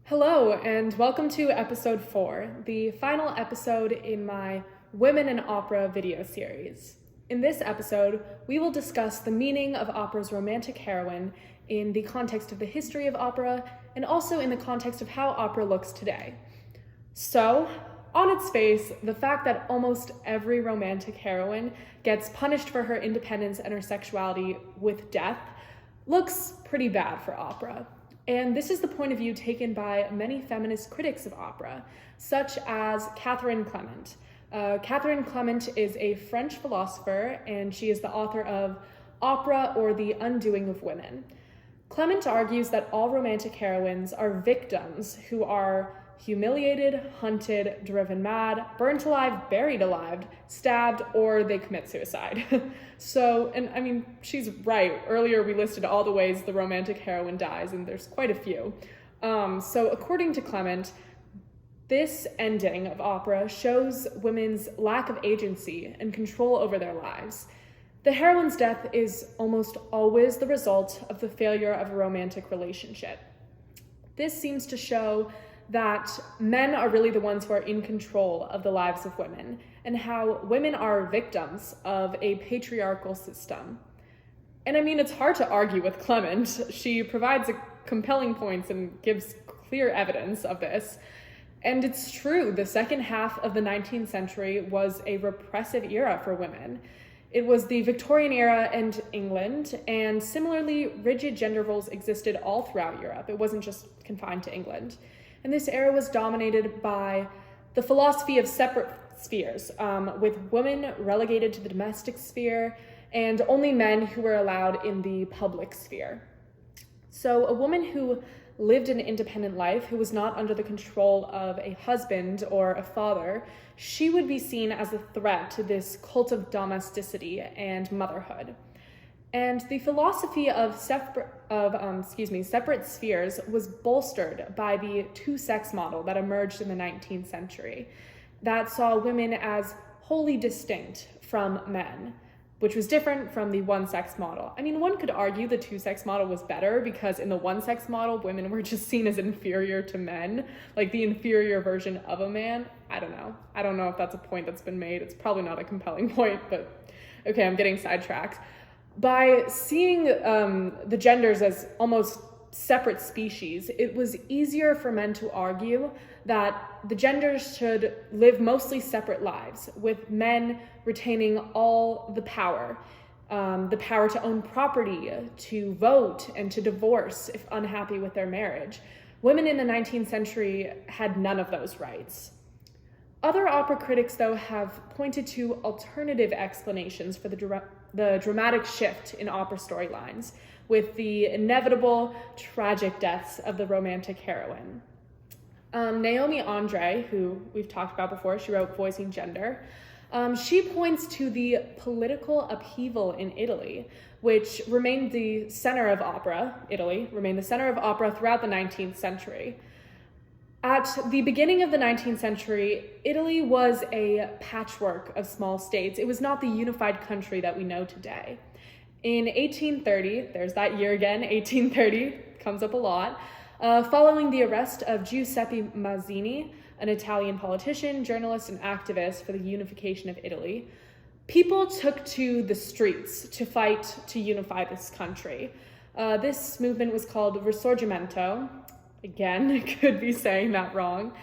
Hello, and welcome to episode 4, the final episode in my Women in Opera video series. In this episode, we will discuss the meaning of opera's romantic heroine in the context of the history of opera and also in the context of how opera looks today. So, on its face, the fact that almost every romantic heroine gets punished for her independence and her sexuality with death looks pretty bad for opera. And this is the point of view taken by many feminist critics of opera, such as Catherine Clement. Catherine Clement is a French philosopher, and she is the author of Opera or the Undoing of Women. Clement argues that all romantic heroines are victims who are humiliated, hunted, driven mad, burnt alive, buried alive, stabbed, or they commit suicide. She's right. Earlier we listed all the ways the romantic heroine dies, and there's quite a few. So according to Clement, this ending of opera shows women's lack of agency and control over their lives. The heroine's death is almost always the result of the failure of a romantic relationship. This seems to show that men are really the ones who are in control of the lives of women, and how women are victims of a patriarchal system. And it's hard to argue with Clement. She provides compelling points and gives clear evidence of this. And it's true, the second half of the 19th century was a repressive era for women. It was the Victorian era in England, and similarly, rigid gender roles existed all throughout Europe. It wasn't just confined to England. And this era was dominated by the philosophy of separate spheres, with women relegated to the domestic sphere and only men who were allowed in the public sphere. So a woman who lived an independent life, who was not under the control of a husband or a father, she would be seen as a threat to this cult of domesticity and motherhood. And the philosophy of separate spheres was bolstered by the two-sex model that emerged in the 19th century that saw women as wholly distinct from men, which was different from the one-sex model. One could argue the two-sex model was better because in the one-sex model, women were just seen as inferior to men, like the inferior version of a man. I don't know if that's a point that's been made. It's probably not a compelling point, but okay, I'm getting sidetracked. By seeing the genders as almost separate species, it was easier for men to argue that the genders should live mostly separate lives, with men retaining all the power to own property, to vote, and to divorce if unhappy with their marriage. Women in the 19th century had none of those rights. Other opera critics, though, have pointed to alternative explanations for the dramatic shift in opera storylines, with the inevitable tragic deaths of the romantic heroine. Naomi Andre, who we've talked about before, she wrote Voicing Gender, she points to the political upheaval in Italy, which remained the center of opera. Italy remained the center of opera throughout the 19th century. At the beginning of the 19th century, Italy was a patchwork of small states. It was not the unified country that we know today. In 1830, there's that year again, 1830, comes up a lot, following the arrest of Giuseppe Mazzini, an Italian politician, journalist, and activist for the unification of Italy, people took to the streets to fight to unify this country. This movement was called Risorgimento. Again, I could be saying that wrong.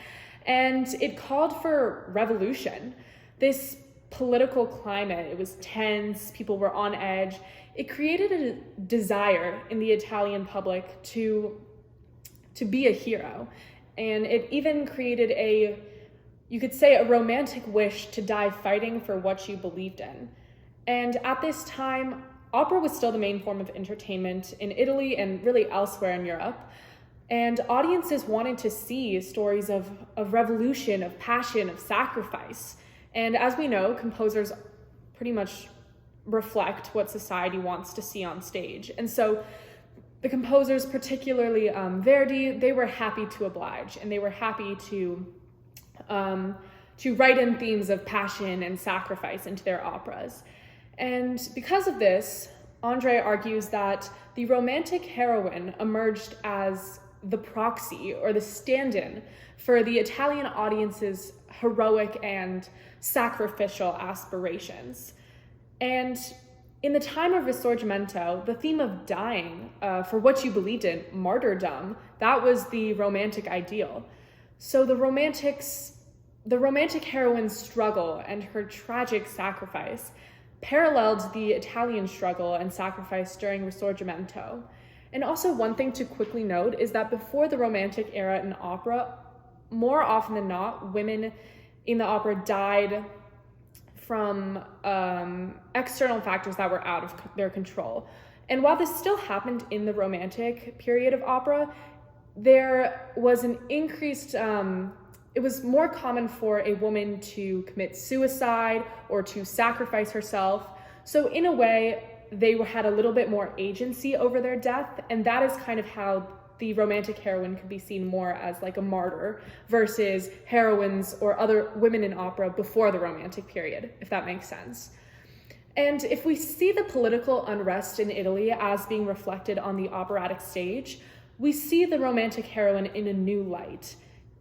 And it called for revolution. This political climate, it was tense, people were on edge. It created a desire in the Italian public to be a hero. And it even created a romantic wish to die fighting for what you believed in. And at this time, opera was still the main form of entertainment in Italy and really elsewhere in Europe. And audiences wanted to see stories of revolution, of passion, of sacrifice. And as we know, composers pretty much reflect what society wants to see on stage. And so the composers, particularly Verdi, they were happy to oblige, and they were happy to write in themes of passion and sacrifice into their operas. And because of this, Andre argues that the romantic heroine emerged as the proxy or the stand-in for the Italian audience's heroic and sacrificial aspirations. And in the time of Risorgimento, the theme of dying for what you believed in, martyrdom, that was the romantic ideal. So the romantic heroine's struggle and her tragic sacrifice paralleled the Italian struggle and sacrifice during Risorgimento. And also one thing to quickly note is that before the Romantic era in opera, more often than not, women in the opera died from external factors that were out of their control. And while this still happened in the Romantic period of opera, there was an increased, it was more common for a woman to commit suicide or to sacrifice herself. So in a way, they had a little bit more agency over their death, and that is kind of how the romantic heroine could be seen more as like a martyr versus heroines or other women in opera before the Romantic period, if that makes sense. And if we see the political unrest in Italy as being reflected on the operatic stage, we see the romantic heroine in a new light.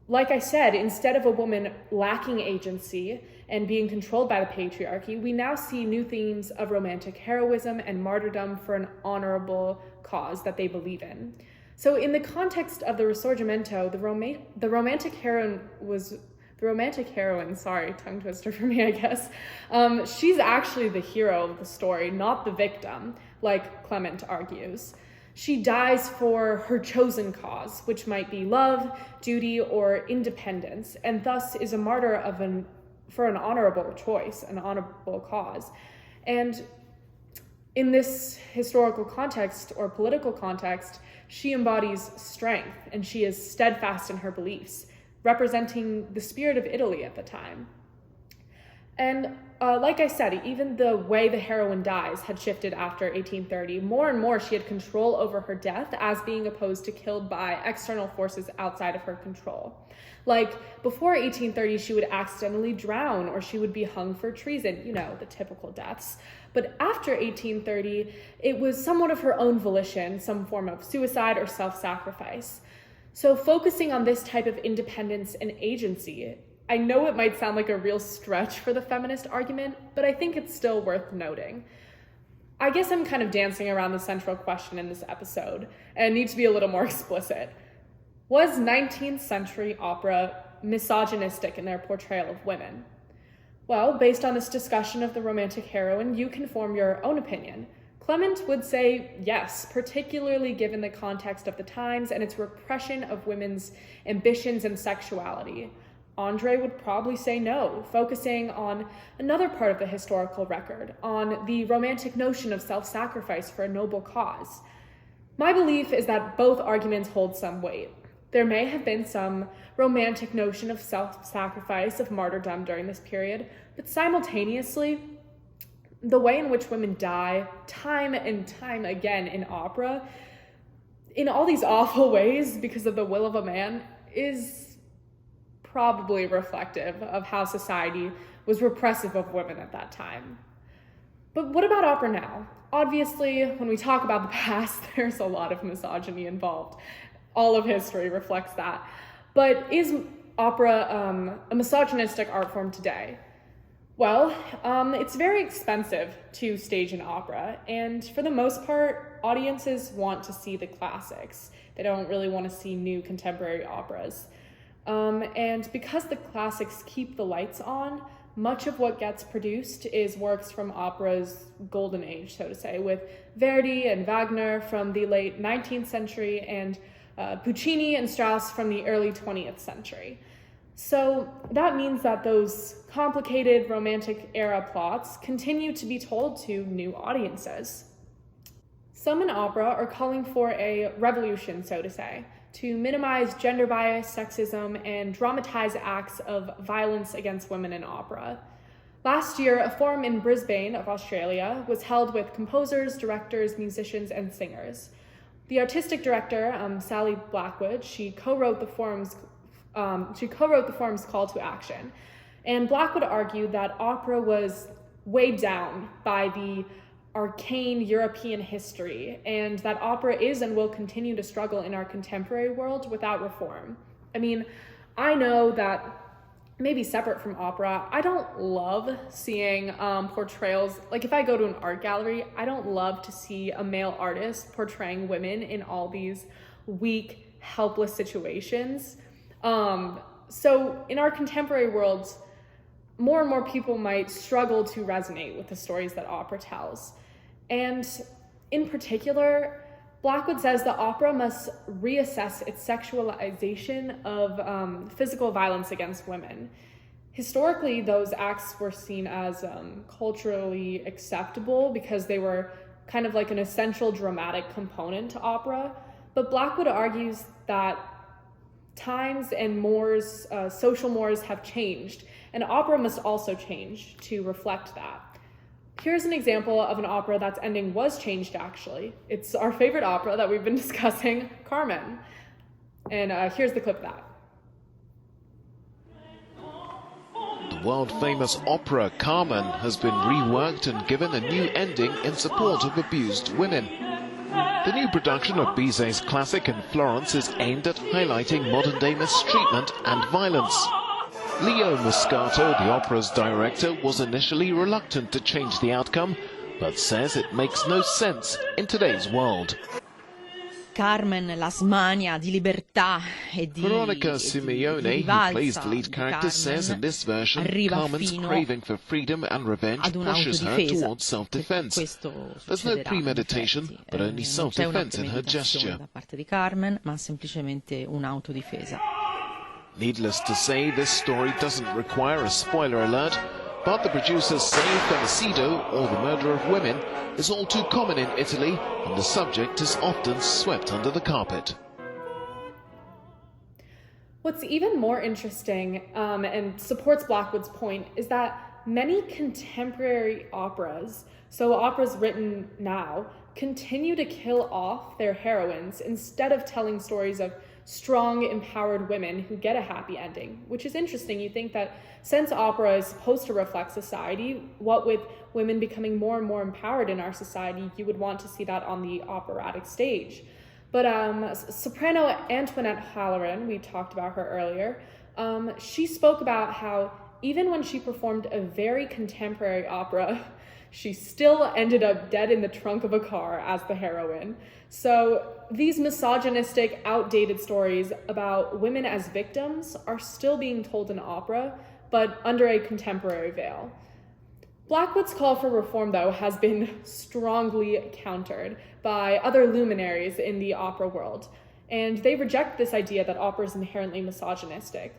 Like I said, instead of a woman lacking agency and being controlled by the patriarchy, we now see new themes of romantic heroism and martyrdom for an honorable cause that they believe in. So in the context of the Risorgimento, the romantic heroine, sorry, tongue twister for me, I guess. She's actually the hero of the story, not the victim, like Clement argues. She dies for her chosen cause, which might be love, duty, or independence, and thus is a martyr for an honorable choice, an honorable cause. And in this historical context or political context, she embodies strength and she is steadfast in her beliefs, representing the spirit of Italy at the time. And like I said, even the way the heroine dies had shifted after 1830. More and more, she had control over her death as being opposed to killed by external forces outside of her control. Like before 1830, she would accidentally drown or she would be hung for treason, the typical deaths. But after 1830, it was somewhat of her own volition, some form of suicide or self-sacrifice. So focusing on this type of independence and agency, I know it might sound like a real stretch for the feminist argument, but I think it's still worth noting. I guess I'm kind of dancing around the central question in this episode and need to be a little more explicit. Was 19th century opera misogynistic in their portrayal of women? Well, based on this discussion of the romantic heroine, you can form your own opinion. Clement would say yes, particularly given the context of the times and its repression of women's ambitions and sexuality. Andre would probably say no, focusing on another part of the historical record, on the romantic notion of self-sacrifice for a noble cause. My belief is that both arguments hold some weight. There may have been some romantic notion of self-sacrifice, of martyrdom during this period, but simultaneously, the way in which women die time and time again in opera, in all these awful ways because of the will of a man, is probably reflective of how society was repressive of women at that time. But what about opera now? Obviously, when we talk about the past, there's a lot of misogyny involved. All of history reflects that. But is opera a misogynistic art form today? Well, it's very expensive to stage an opera, and for the most part, audiences want to see the classics. They don't really want to see new contemporary operas. And because the classics keep the lights on, much of what gets produced is works from opera's golden age, so to say, with Verdi and Wagner from the late 19th century and Puccini and Strauss from the early 20th century. So that means that those complicated romantic era plots continue to be told to new audiences. Some in opera are calling for a revolution, so to say, to minimize gender bias, sexism, and dramatize acts of violence against women in opera. Last year, a forum in Brisbane of Australia was held with composers, directors, musicians, and singers. The artistic director, Sally Blackwood, she co-wrote the forum's call to action. And Blackwood argued that opera was weighed down by the arcane European history, and that opera is and will continue to struggle in our contemporary world without reform. I mean, I know that maybe separate from opera, I don't love seeing portrayals, like if I go to an art gallery, I don't love to see a male artist portraying women in all these weak, helpless situations. So in our contemporary worlds, more and more people might struggle to resonate with the stories that opera tells. And in particular, Blackwood says the opera must reassess its sexualization of physical violence against women. Historically, those acts were seen as culturally acceptable because they were kind of like an essential dramatic component to opera. But Blackwood argues that times and mores, social mores have changed, and opera must also change to reflect that. Here's an example of an opera that's ending was changed, actually. It's our favorite opera that we've been discussing, Carmen. And here's the clip of that. The world-famous opera Carmen has been reworked and given a new ending in support of abused women. The new production of Bizet's classic in Florence is aimed at highlighting modern-day mistreatment and violence. Leo Muscato, the opera's director, was initially reluctant to change the outcome, but says it makes no sense in today's world. Carmen, la smania di libertà e di Veronica Simeone, who plays the lead character, says in this version, Carmen's craving for freedom and revenge pushes her towards self-defense. There's no premeditation, but only self-defense in her gesture. Da parte di Carmen, ma semplicemente un'autodifesa. Needless to say, this story doesn't require a spoiler alert, but the producers say femicido, or the murder of women, is all too common in Italy, and the subject is often swept under the carpet. What's even more interesting and supports Blackwood's point is that many contemporary operas, so operas written now, continue to kill off their heroines instead of telling stories of strong, empowered women who get a happy ending, which is interesting. You think that since opera is supposed to reflect society, what with women becoming more and more empowered in our society, you would want to see that on the operatic stage. But soprano Antoinette Halloran, we talked about her earlier, she spoke about how even when she performed a very contemporary opera, she still ended up dead in the trunk of a car as the heroine. So these misogynistic, outdated stories about women as victims are still being told in opera, but under a contemporary veil. Blackwood's call for reform, though, has been strongly countered by other luminaries in the opera world, and they reject this idea that opera is inherently misogynistic.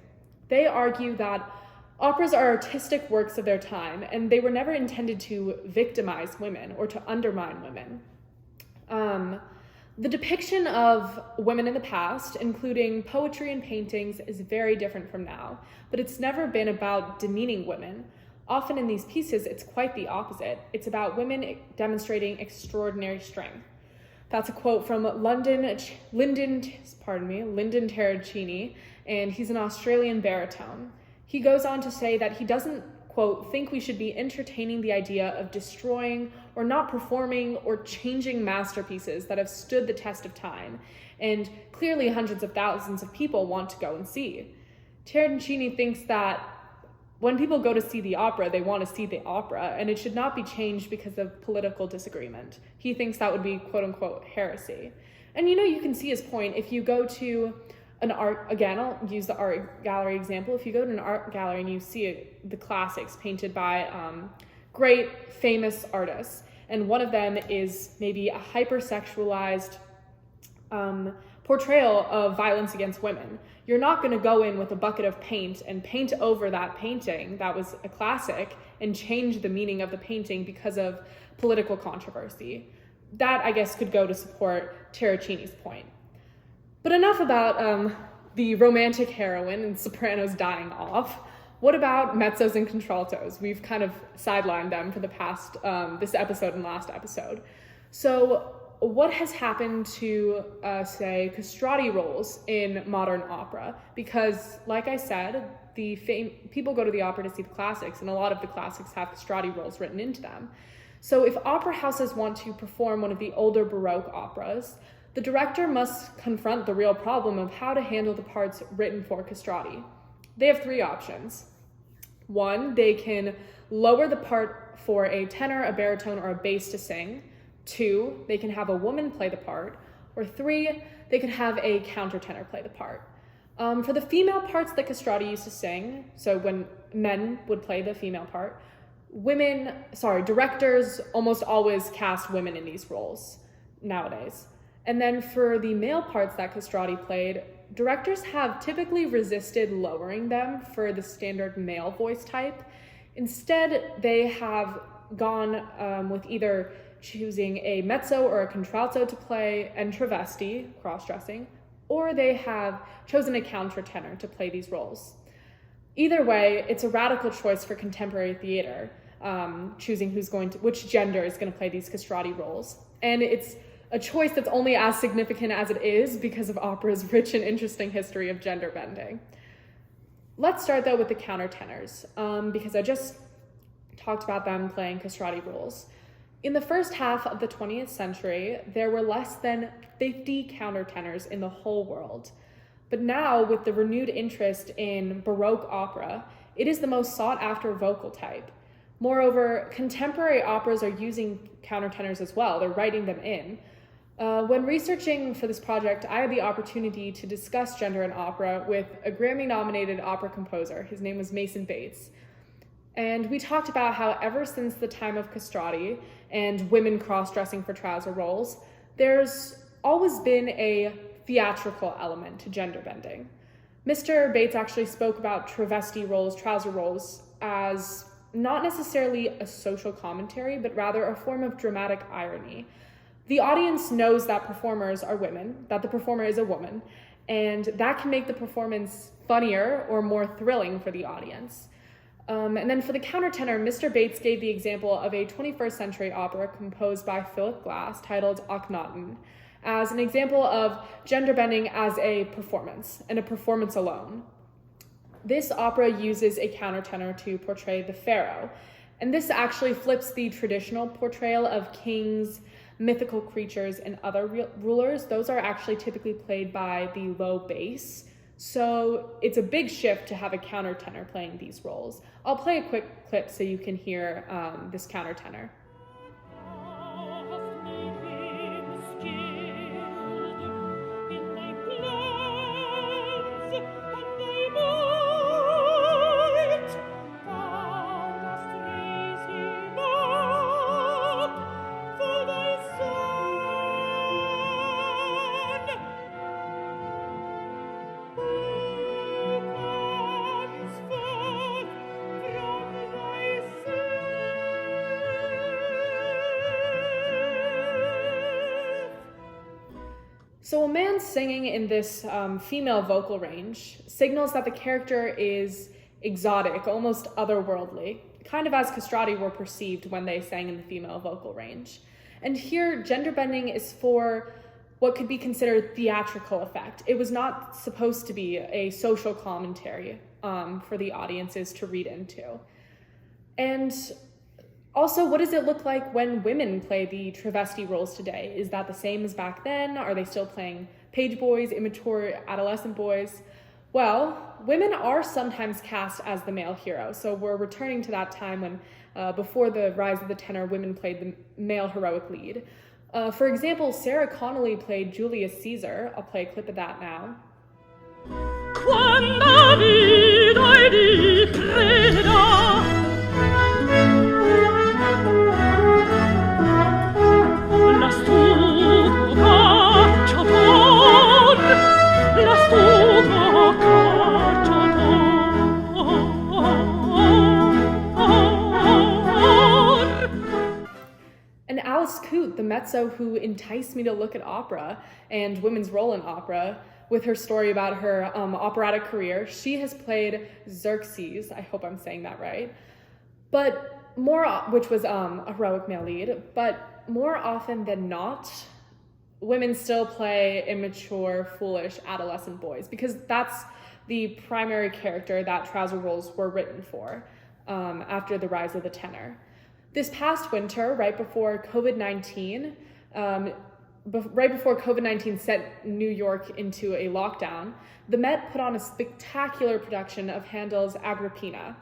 They argue that operas are artistic works of their time, and they were never intended to victimize women or to undermine women. The depiction of women in the past, including poetry and paintings, is very different from now, but it's never been about demeaning women. Often in these pieces, it's quite the opposite. It's about women demonstrating extraordinary strength. That's a quote from Lyndon Terracini, and he's an Australian baritone. He goes on to say that he doesn't, quote, think we should be entertaining the idea of destroying or not performing or changing masterpieces that have stood the test of time, and clearly hundreds of thousands of people want to go and see. Terracini thinks that when people go to see the opera, they want to see the opera, and it should not be changed because of political disagreement. He thinks that would be, quote unquote, heresy. And you can see his point. If you go to an art, again, I'll use the art gallery example. If you go to an art gallery and you see the classics painted by great famous artists, and one of them is maybe a hypersexualized portrayal of violence against women, you're not going to go in with a bucket of paint and paint over that painting that was a classic and change the meaning of the painting because of political controversy. That, I guess, could go to support Terracini's point. But enough about the romantic heroine and sopranos dying off. What about mezzos and contraltos? We've kind of sidelined them for the past, this episode and last episode. So what has happened to, say, castrati roles in modern opera? Because, like I said, people go to the opera to see the classics, and a lot of the classics have castrati roles written into them. So if opera houses want to perform one of the older Baroque operas, the director must confront the real problem of how to handle the parts written for castrati. They have three options. One, they can lower the part for a tenor, a baritone, or a bass to sing. Two, they can have a woman play the part. Or three, they can have a countertenor play the part. For the female parts that castrati used to sing, so when men would play the female part, directors almost always cast women in these roles nowadays. And then for the male parts that castrati played, directors have typically resisted lowering them for the standard male voice type. Instead, they have gone with either choosing a mezzo or a contralto to play and travesti, cross-dressing, or they have chosen a countertenor to play these roles. Either way, it's a radical choice for contemporary theater, choosing which gender is going to play these castrati roles. And it's a choice that's only as significant as it is because of opera's rich and interesting history of gender bending. Let's start though with the countertenors, because I just talked about them playing castrati roles. In the first half of the 20th century, there were less than 50 countertenors in the whole world. But now, with the renewed interest in Baroque opera, it is the most sought-after vocal type. Moreover, contemporary operas are using countertenors as well. They're writing them in. When researching for this project, I had the opportunity to discuss gender in opera with a Grammy-nominated opera composer. His name was Mason Bates. And we talked about how ever since the time of castrati and women cross-dressing for trouser roles, there's always been a theatrical element to gender bending. Mr. Bates actually spoke about travesti roles, trouser roles, as not necessarily a social commentary, but rather a form of dramatic irony. The audience knows that performers are women, that the performer is a woman, and that can make the performance funnier or more thrilling for the audience. And then for the countertenor, Mr. Bates gave the example of a 21st century opera composed by Philip Glass titled Akhenaten as an example of gender bending as a performance, and a performance alone. This opera uses a countertenor to portray the pharaoh, and this actually flips the traditional portrayal of kings, mythical creatures, and other rulers. Those are actually typically played by the low bass. So it's a big shift to have a countertenor playing these roles. I'll play a quick clip so you can hear this countertenor. So a man singing in this female vocal range signals that the character is exotic, almost otherworldly, kind of as castrati were perceived when they sang in the female vocal range. And here, gender bending is for what could be considered theatrical effect. It was not supposed to be a social commentary for the audiences to read into. And also, what does it look like when women play the travesti roles today? Is that the same as back then? Are they still playing page boys, immature adolescent boys? Well, women are sometimes cast as the male hero. So we're returning to that time when, before the rise of the tenor, women played the male heroic lead. For example, Sarah Connolly played Julius Caesar. I'll play a clip of that now. And Alice Coote, the mezzo who enticed me to look at opera and women's role in opera, with her story about her operatic career, she has played Xerxes, I hope I'm saying that right, which was a heroic male lead, but more often than not, women still play immature, foolish adolescent boys, because that's the primary character that trouser roles were written for after the rise of the tenor. This past winter, right before COVID-19, right before COVID-19 sent New York into a lockdown, the Met put on a spectacular production of Handel's Agrippina.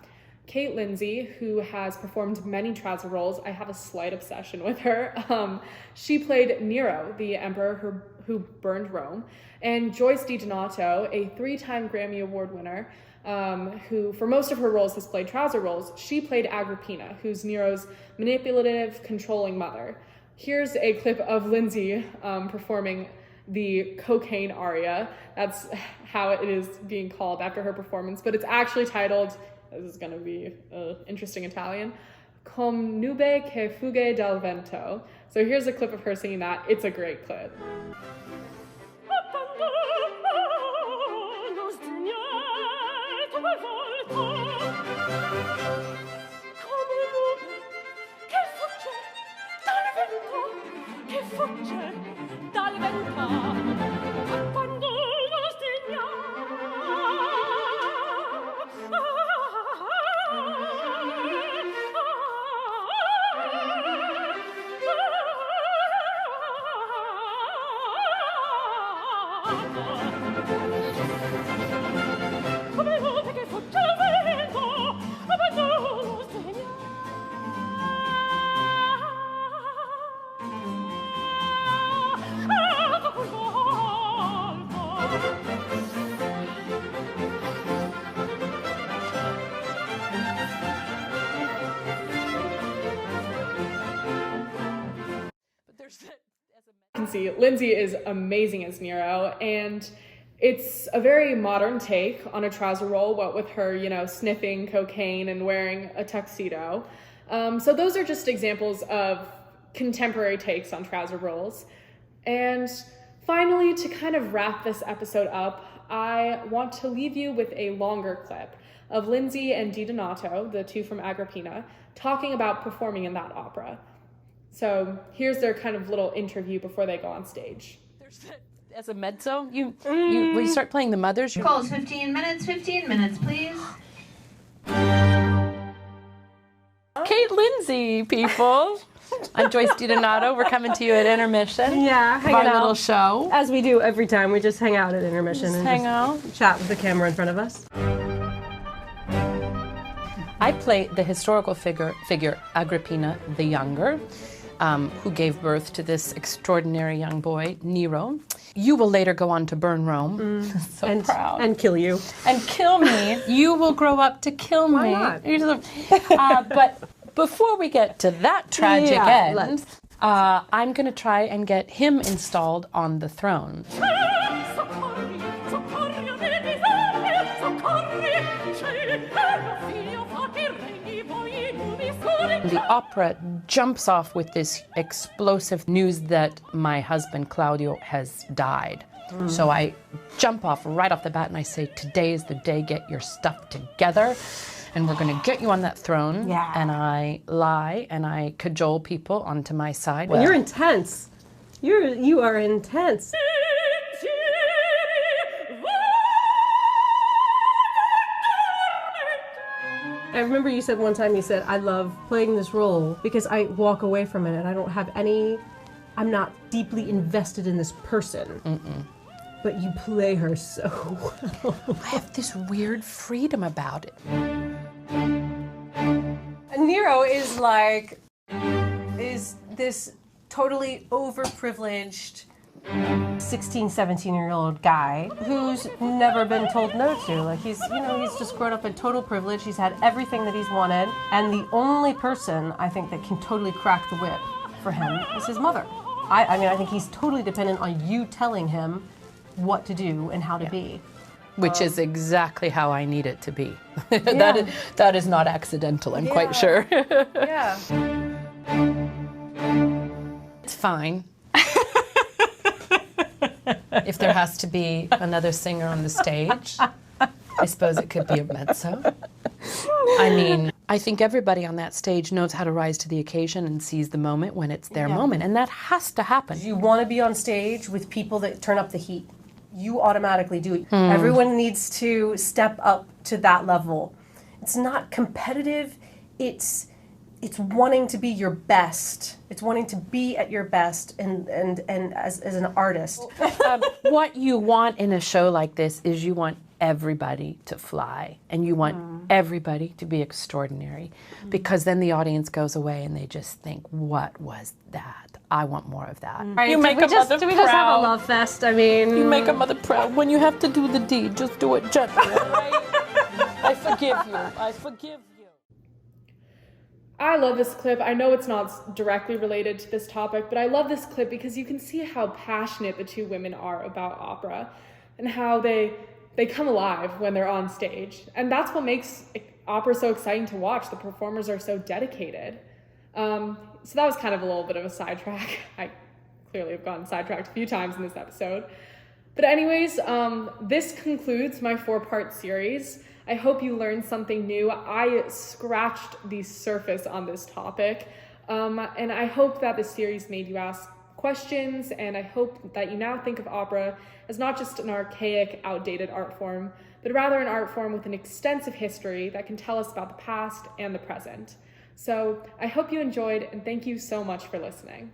Kate Lindsay, who has performed many trouser roles, I have a slight obsession with her. She played Nero, the emperor who burned Rome, and Joyce DiDonato, a 3-time Grammy Award winner, who for most of her roles has played trouser roles. She played Agrippina, who's Nero's manipulative, controlling mother. Here's a clip of Lindsay performing the cocaine aria. That's how it is being called after her performance, but it's actually titled, this is going to be interesting Italian, Come nube che fugge dal vento. So here's a clip of her singing that. It's a great clip. You can see Lindsay is amazing as Nero, and it's a very modern take on a trouser role, what with her, sniffing cocaine and wearing a tuxedo. So those are just examples of contemporary takes on trouser roles. And finally, to kind of wrap this episode up, I want to leave you with a longer clip of Lindsay and DiDonato, the two from Agrippina, talking about performing in that opera. So here's their kind of little interview before they go on stage. As a mezzo, when you start playing the mothers. Calls 15 minutes, please. Kate Lindsay, people. I'm Joyce DiDonato. We're coming to you at intermission. Yeah, hanging our out. little show. As we do every time, we just hang out at intermission and hang out. Chat with the camera in front of us. I play the historical figure Agrippina the Younger, who gave birth to this extraordinary young boy, Nero. You will later go on to burn Rome. So proud. And kill you. And kill me. You will grow up to kill me. Why not? But before we get to that tragic end, I'm going to try and get him installed on the throne. The opera jumps off with this explosive news that my husband Claudio has died. So I jump off right off the bat and I say, today is the day, get your stuff together and we're going to get you on that throne. Yeah. And I lie and I cajole people onto my side. Well, you're intense. You are intense. I remember you said one time, I love playing this role because I walk away from it and I don't have I'm not deeply invested in this person. Mm-mm. But you play her so well. I have this weird freedom about it. Nero is this totally overprivileged 16, 17-year-old guy who's never been told no to. He's just grown up in total privilege. He's had everything that he's wanted. And the only person I think that can totally crack the whip for him is his mother. I think he's totally dependent on you telling him what to do and how to be. Which is exactly how I need it to be. That is not accidental, I'm quite sure. Yeah. It's fine. If there has to be another singer on the stage, I suppose it could be a mezzo. I mean, I think everybody on that stage knows how to rise to the occasion and seize the moment when it's their moment, and that has to happen. You want to be on stage with people that turn up the heat. You automatically do it. Everyone needs to step up to that level. It's not competitive, it's it's wanting to be your best. It's wanting to be at your best and as an artist. What you want in a show like this is you want everybody to fly, and you want everybody to be extraordinary, because then the audience goes away and they just think, what was that? I want more of that. Right, do we just have a love fest? I mean, You make a mother proud. When you have to do the deed, just do it gently, all right? I forgive you. I forgive you. I love this clip. I know it's not directly related to this topic, but I love this clip because you can see how passionate the two women are about opera and how they come alive when they're on stage. And that's what makes opera so exciting to watch. The performers are so dedicated. So that was kind of a little bit of a sidetrack. I clearly have gotten sidetracked a few times in this episode. But anyways, this concludes my 4-part series. I hope you learned something new. I scratched the surface on this topic. And I hope that this series made you ask questions, and I hope that you now think of opera as not just an archaic, outdated art form, but rather an art form with an extensive history that can tell us about the past and the present. So I hope you enjoyed, and thank you so much for listening.